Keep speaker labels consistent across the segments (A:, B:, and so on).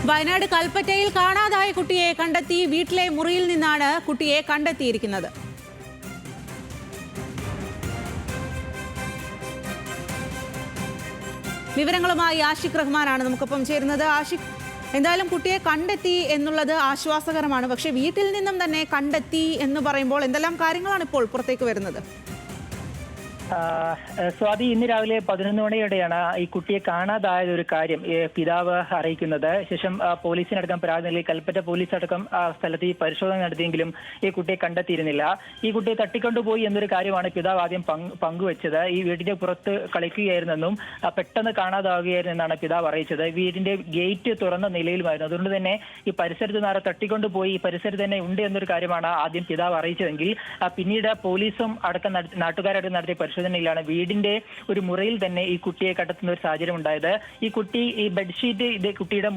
A: വയനാട് കൽപ്പറ്റയിൽ കാണാതായ കുട്ടിയെ കണ്ടെത്തി. വീട്ടിലെ മുറിയിൽ നിന്നാണ് കുട്ടിയെ കണ്ടെത്തിയിരിക്കുന്നത്. വിവരങ്ങളുമായി ആഷിഖ് റഹ്മാനാണ് നമുക്കൊപ്പം ചേരുന്നത്. ആഷിഖ്, എന്തായാലും കുട്ടിയെ കണ്ടെത്തി എന്നുള്ളത് ആശ്വാസകരമാണ്. പക്ഷേ വീട്ടിൽ നിന്നും തന്നെ കണ്ടെത്തി എന്ന് പറയുമ്പോൾ എന്തെല്ലാം കാര്യങ്ങളാണ് ഇപ്പോൾ പുറത്തേക്ക് വരുന്നത്?
B: സ്വാതി, ഇന്ന് രാവിലെ 11 മണിയോടെയാണ് ഈ കുട്ടിയെ കാണാതായ ഒരു കാര്യം പിതാവ് അറിയിക്കുന്നത്. ശേഷം പോലീസിനടക്കം പരാതി നൽകി കൽപ്പറ്റ പോലീസ് അടക്കം സ്ഥലത്ത് ഈ പരിശോധന നടത്തിയെങ്കിലും ഈ കുട്ടിയെ കണ്ടെത്തിയിരുന്നില്ല. ഈ കുട്ടിയെ തട്ടിക്കൊണ്ടുപോയി എന്നൊരു കാര്യമാണ് പിതാവ് ആദ്യം പങ്കുവെച്ചത്. ഈ വീടിന്റെ പുറത്ത് കളിക്കുകയായിരുന്നെന്നും പെട്ടെന്ന് കാണാതാവുകയായിരുന്നു എന്നാണ് പിതാവ് അറിയിച്ചത്. വീടിന്റെ ഗേറ്റ് തുറന്ന നിലയിലുമായിരുന്നു. അതുകൊണ്ട് തന്നെ ഈ പരിസരത്ത് നിന്ന് തട്ടിക്കൊണ്ടുപോയി ഈ പരിസരത്ത് തന്നെ ഉണ്ട് എന്നൊരു കാര്യമാണ് ആദ്യം പിതാവ് അറിയിച്ചതെങ്കിൽ പിന്നീട് പോലീസും അടക്കം നാട്ടുകാരടക്കം നടത്തിയ പരിശോധനയിലാണ് വീടിന്റെ ഒരു മുറിയിൽ തന്നെ ഈ കുട്ടിയെ കണ്ടെത്തുന്ന ഒരു സാഹചര്യം ഉണ്ടായത്. ഈ കുട്ടി ഈ ബെഡ്ഷീറ്റ് ഇത് കുട്ടിയുടെ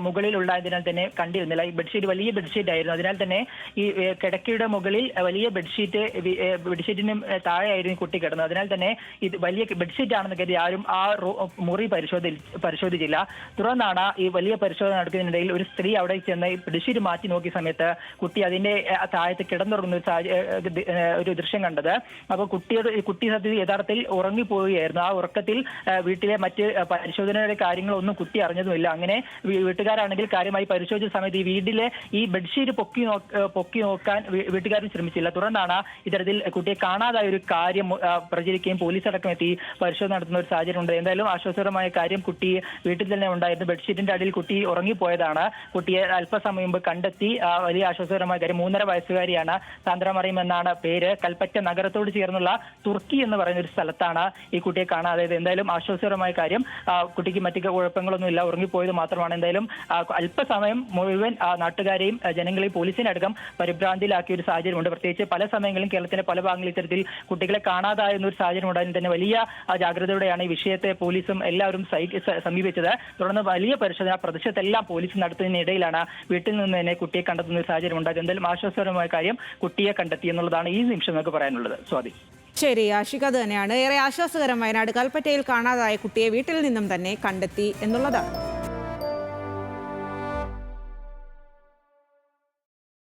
B: മുകളിൽ ഉള്ളതിനാൽ തന്നെ കണ്ടിരുന്നില്ല. ഈ ബെഡ്ഷീറ്റ് വലിയ ബെഡ്ഷീറ്റ് ആയിരുന്നു. അതിനാൽ തന്നെ ഈ കിടക്കയുടെ മുകളിൽ വലിയ ബെഡ്ഷീറ്റിനും താഴെയായിരുന്നു ഈ കുട്ടി കിടന്നത്. അതിനാൽ തന്നെ ഇത് വലിയ ബെഡ്ഷീറ്റ് ആണെന്ന് കരുതി ആരും ആ മുറി പരിശോധിച്ചില്ല. തുടർന്നാണ് ഈ വലിയ പരിശോധന നടക്കുന്നതിനിടയിൽ ഒരു സ്ത്രീ അവിടെ ചെന്ന് ഈ ബെഡ്ഷീറ്റ് മാറ്റി നോക്കിയ സമയത്ത് കുട്ടി അതിന്റെ താഴത്ത് കിടന്നുറങ്ങുന്ന ഒരു ദൃശ്യം കണ്ടത്. അപ്പോൾ കുട്ടി യഥാർത്ഥത്തിൽ ഉറങ്ങിപ്പോവുകയായിരുന്നു. ആ ഉറക്കത്തിൽ വീട്ടിലെ മറ്റ് പരിശോധനയുടെ കാര്യങ്ങളൊന്നും കുട്ടി അറിഞ്ഞതുമില്ല. അങ്ങനെ വീട്ടുകാരാണെങ്കിൽ കാര്യമായി പരിശോധിച്ച സമയത്ത് ഈ വീട്ടിലെ ഈ ബെഡ്ഷീറ്റ് പൊക്കി നോക്കാൻ വീട്ടുകാരും ശ്രമിച്ചില്ല. തുടർന്നാണ് ഇത്തരത്തിൽ കുട്ടിയെ കാണാതായ ഒരു കാര്യം പ്രചരിക്കുകയും പോലീസ് അടക്കം എത്തി പരിശോധന നടത്തുന്ന ഒരു സാഹചര്യം ഉണ്ട്. എന്തായാലും ആശ്വാസകരമായ കാര്യം കുട്ടി വീട്ടിൽ തന്നെ ഉണ്ടായിരുന്നു. ബെഡ്ഷീറ്റിന്റെ അടിയിൽ കുട്ടി ഉറങ്ങിപ്പോയതാണ്. കുട്ടിയെ അല്പസമയം മുമ്പ് കണ്ടെത്തി. വലിയ ആശ്വാസകരമായ കാര്യം. 3.5 വയസ്സുകാരിയാണ്. സാന്ദ്ര മറിയം എന്നാണ് പേര്. കൽപ്പറ്റ നഗരത്തോട് ചേർന്നുള്ള തുർക്കി എന്ന് പറയുന്ന ഒരു സ്ഥലത്താണ് ഈ കുട്ടിയെ കാണാതായത്. എന്തായാലും ആശ്വാസകരമായ കാര്യം, കുട്ടിക്ക് മറ്റു കുഴപ്പങ്ങളൊന്നുമില്ല, ഉറങ്ങിപ്പോയത് മാത്രമാണ്. എന്തായാലും അല്പസമയം മുഴുവൻ നാട്ടുകാരെയും ജനങ്ങളെയും പോലീസിനടക്കം പരിഭ്രാന്തിയിലാക്കിയ ഒരു സാഹചര്യമുണ്ട്. പ്രത്യേകിച്ച് പല സമയങ്ങളിലും കേരളത്തിന്റെ പല ഭാഗങ്ങളിൽ ഇത്തരത്തിൽ കുട്ടികളെ കാണാതായ ഒരു സാഹചര്യം ഉണ്ടായതിന് തന്നെ വലിയ ജാഗ്രതയോടെയാണ് ഈ വിഷയത്തെ പോലീസും എല്ലാവരും സമീപിച്ചത്. തുടർന്ന് വലിയ പരിശോധന പ്രദേശത്തെല്ലാം പോലീസ് നടത്തുന്നതിനിടയിലാണ് വീട്ടിൽ നിന്ന് തന്നെ കുട്ടിയെ കണ്ടെത്തുന്ന ഒരു സാഹചര്യം ഉണ്ടായത്. എന്തായാലും ആശ്വാസകരമായ കാര്യം കുട്ടിയെ കണ്ടെത്തി എന്നുള്ളതാണ് ഈ നിമിഷം നമുക്ക് പറയാനുള്ളത്. സ്വാതി.
A: ശരി ആഷിഖ്, അത് തന്നെയാണ് ഏറെ ആശ്വാസകരം. വയനാട് കൽപ്പറ്റയിൽ കാണാതായ കുട്ടിയെ വീട്ടിൽ നിന്നും തന്നെ കണ്ടെത്തി എന്നുള്ളതാണ്.